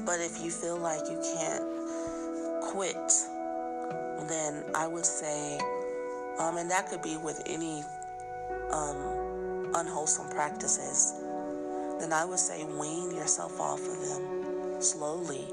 But if you feel like you can't quit, then I would say, and that could be with any unwholesome practices, then I would say wean yourself off of them slowly.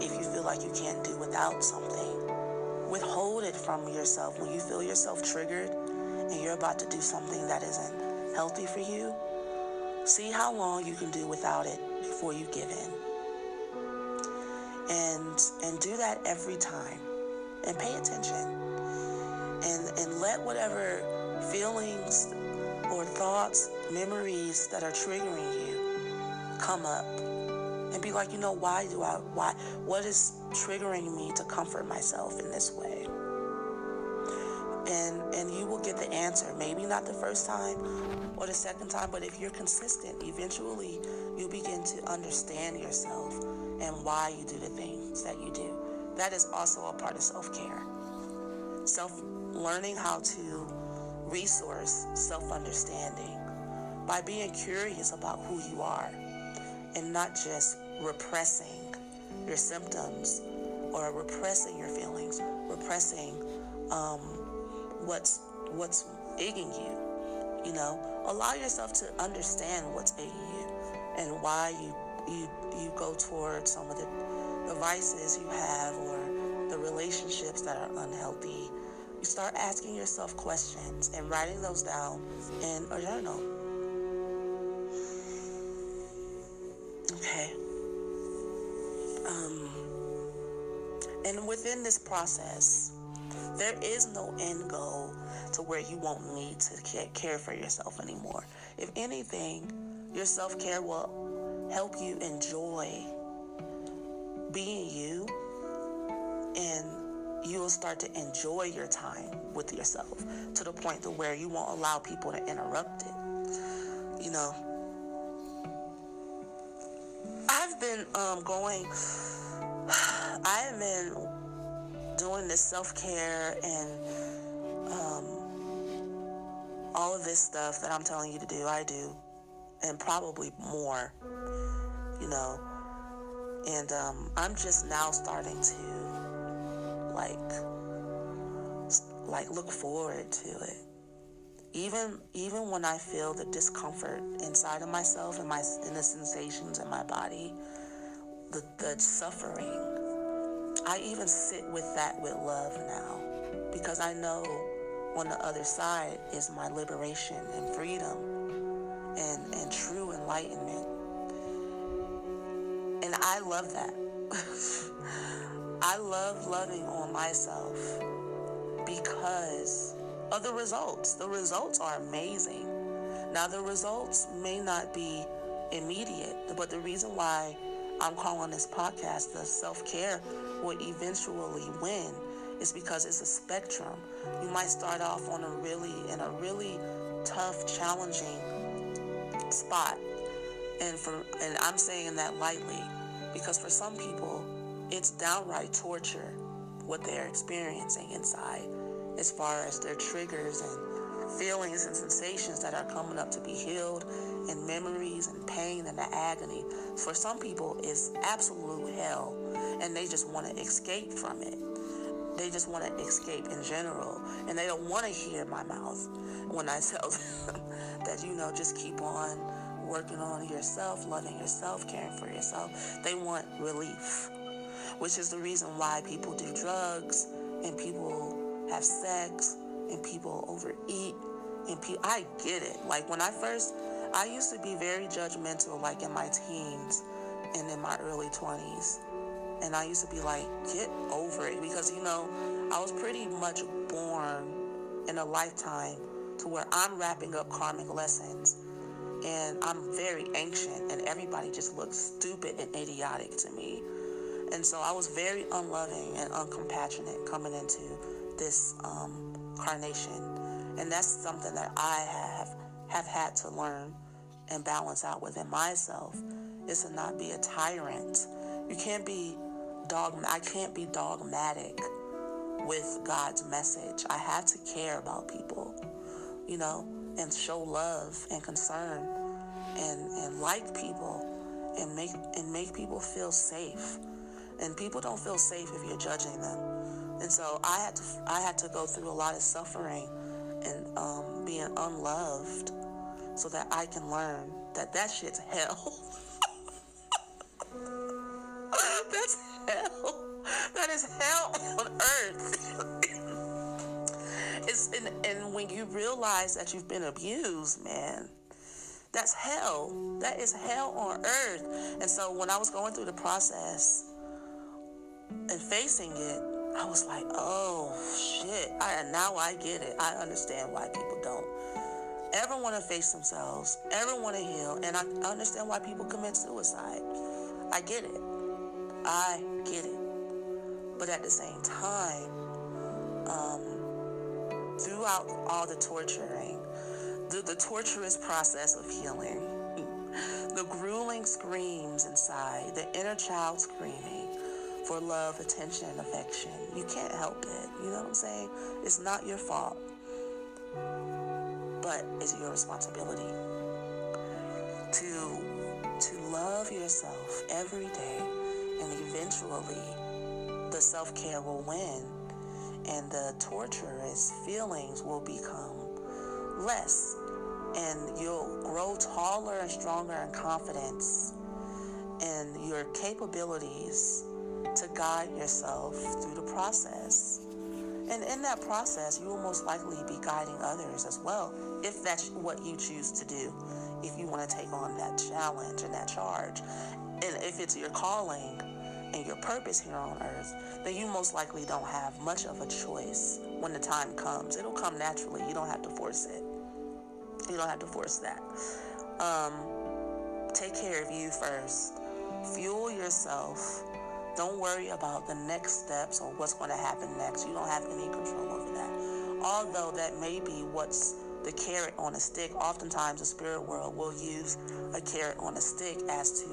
If you feel like you can't do without something, withhold it from yourself. When you feel yourself triggered and you're about to do something that isn't healthy for you, see how long you can do without it before you give in. And do that every time. And pay attention. And let whatever feelings or thoughts, memories that are triggering you come up. And be like, what is triggering me to comfort myself in this way? And you will get the answer. Maybe not the first time or the second time, but if you're consistent, eventually you'll begin to understand yourself and why you do the things that you do. That is also a part of self-care. Learning how to resource self-understanding by being curious about who you are and not just repressing your symptoms or repressing your feelings, repressing what's egging you. Allow yourself to understand what's egging you and why you go towards some of the vices you have or the relationships that are unhealthy. You start asking yourself questions and writing those down in a journal. Okay. And within this process, there is no end goal to where you won't need to care for yourself anymore. If anything, your self-care will help you enjoy being you, and you will start to enjoy your time with yourself to the point to where you won't allow people to interrupt it. I have been doing this self-care and all of this stuff that I'm telling you to do, I do, and probably more, and I'm just now starting to like look forward to it. Even when I feel the discomfort inside of myself and the sensations in my body, the suffering, I even sit with that with love now, because I know on the other side is my liberation and freedom and true enlightenment. And I love that. I love loving on myself because of the results. The results are amazing. Now, the results may not be immediate, but the reason why I'm calling this podcast the self-care will eventually win is because it's a spectrum. You might start off in a really tough, challenging spot. And I'm saying that lightly, because for some people, it's downright torture what they're experiencing inside, as far as their triggers and feelings and sensations that are coming up to be healed, and memories and pain and the agony. For some people, it's absolute hell, and they just want to escape from it. They just want to escape in general, and they don't want to hear my mouth when I tell them that, just keep on working on yourself, loving yourself, caring for yourself. They want relief, which is the reason why people do drugs, and people have sex, and people overeat, and I get it. Like I used to be very judgmental, like in my teens and in my early 20s. And I used to be like, get over it. Because, I was pretty much born in a lifetime to where I'm wrapping up karmic lessons. And I'm very ancient, and everybody just looks stupid and idiotic to me. And so I was very unloving and uncompassionate coming into this carnation. And that's something that I have had to learn and balance out within myself, is to not be a tyrant. You can't be I can't be dogmatic with God's message. I have to care about people, and show love and concern and like people and make people feel safe. And people don't feel safe if you're judging them. And so I had to go through a lot of suffering and being unloved so that I can learn that shit's hell. That's hell. That is hell on earth. And when you realize that you've been abused, man, that's hell. That is hell on earth. And so when I was going through the process and facing it, I was like, oh shit. Now I get it. I understand why people don't ever want to face themselves, ever want to heal. And I understand why people commit suicide. I get it. I get it. But at the same time, throughout all the torturing, the torturous process of healing, the grueling screams inside, the inner child screaming for love, attention, affection, you can't help it. You know what I'm saying? It's not your fault, but it's your responsibility to love yourself every day, and eventually the self-care will win, and the torturous feelings will become less, and you'll grow taller and stronger in confidence and your capabilities to guide yourself through the process. And in that process, you will most likely be guiding others as well, if that's what you choose to do, if you want to take on that challenge and that charge. And if it's your calling and your purpose here on earth, then you most likely don't have much of a choice when the time comes. It'll come naturally. You don't have to force it. You don't have to force that. Take care of you first. Fuel yourself. Don't worry about the next steps or what's going to happen next. You don't have any control over that. Although that may be what's the carrot on a stick. Oftentimes the spirit world will use a carrot on a stick as to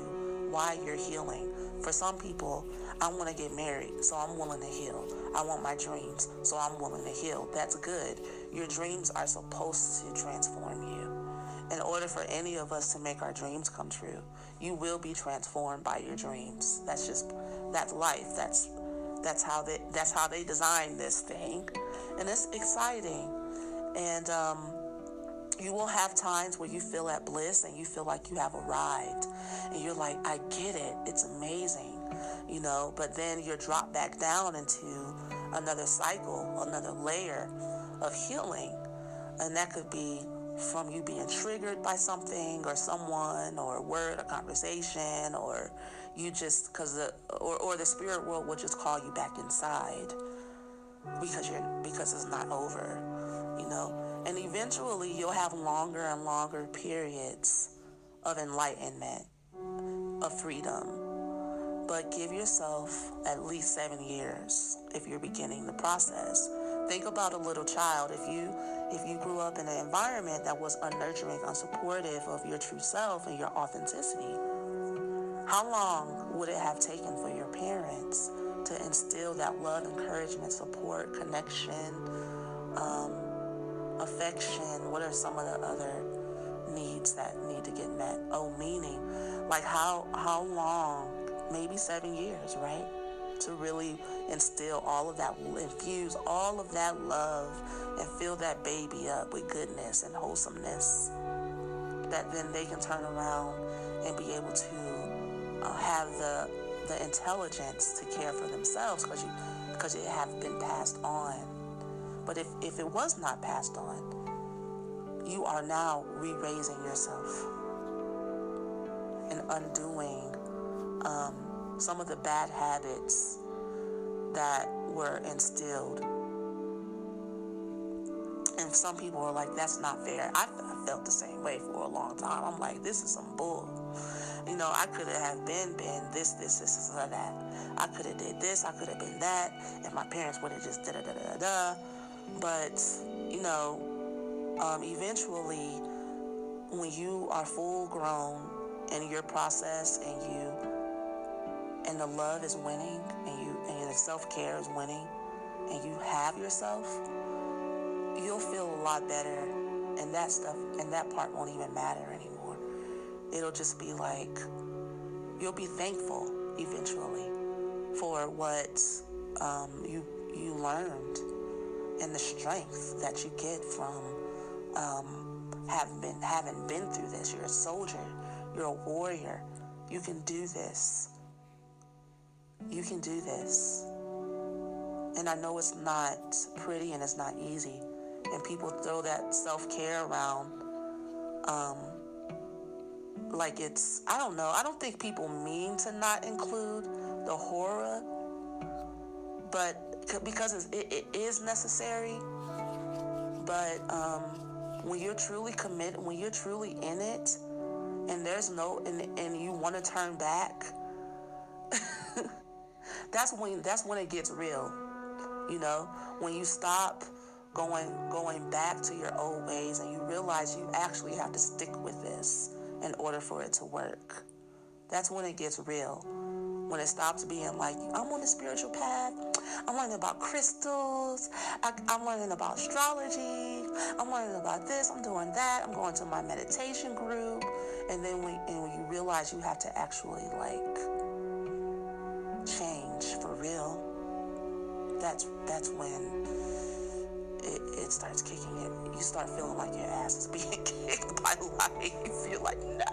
why you're healing. For some people, I want to get married, so I'm willing to heal. I want my dreams, so I'm willing to heal. That's good. Your dreams are supposed to transform you. In order for any of us to make our dreams come true, you will be transformed by your dreams. That's life. That's how they designed this thing, and it's exciting. And you will have times where you feel at bliss and you feel like you have arrived, and you're like, I get it. It's amazing, But then you're dropped back down into another cycle, another layer of healing, and that could be from you being triggered by something or someone or a word, a conversation, or you just or the spirit world will just call you back inside because it's not over, And eventually you'll have longer and longer periods of enlightenment, of freedom. But give yourself at least 7 years if you're beginning the process. Think about a little child. If you grew up in an environment that was unnurturing, unsupportive of your true self and your authenticity, how long would it have taken for your parents to instill that love, encouragement, support, connection, affection? What are some of the other needs that need to get met? Meaning, like how long? Maybe 7 years, right? To really instill all of that, infuse all of that love and fill that baby up with goodness and wholesomeness, that then they can turn around and be able to have the intelligence to care for themselves, because it has been passed on. But if it was not passed on, you are now re-raising yourself and undoing some of the bad habits that were instilled. And some people are like, that's not fair. I felt the same way for a long time. I'm like, this is some bull. I could have been this, or that. I could have did this, I could have been that, and my parents would have just da-da-da-da-da. But, eventually, when you are full grown in your process and the love is winning and the self-care is winning and you have yourself, you'll feel a lot better, and that stuff and that part won't even matter anymore. It'll just be like You'll be thankful eventually for what you learned and the strength that you get from having been through this. You're a soldier. You're a warrior. You can do this. You can do this. And I know it's not pretty and it's not easy. And people throw that self-care around like it's, I don't know. I don't think people mean to not include the horror, but because it is necessary. But when you're truly committed, when you're truly in it, and there's no, and you want to turn back, that's when it gets real. You know, when you stop going back to your old ways and you realize you actually have to stick with this in order for it to work. That's when it gets real. When it stops being like, I'm on the spiritual path, I'm learning about crystals, I'm learning about astrology, I'm learning about this, I'm doing that, I'm going to my meditation group, and then when you realize you have to actually like change for real, that's when it starts kicking in. You start feeling like your ass is being kicked by life. You're like, no.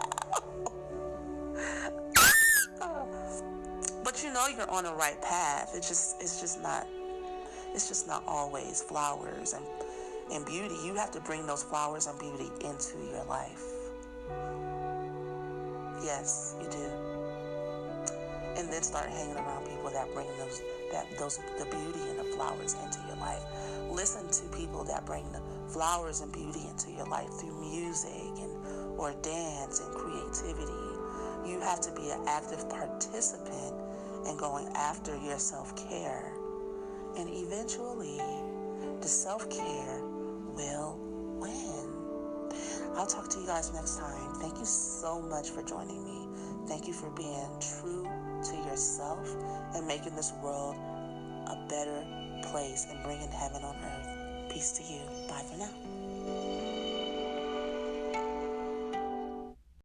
But you know you're on the right path. It's just not always flowers and beauty. You have to bring those flowers and beauty into your life. Yes, you do. And then start hanging around people that bring the beauty and the flowers into your life. Listen to people that bring the flowers and beauty into your life through music or dance and creativity. You have to be an active participant in going after your self-care. And eventually, the self-care will win. I'll talk to you guys next time. Thank you so much for joining me. Thank you for being true to yourself and making this world a better place and bringing heaven on earth. Peace to you. Bye for now.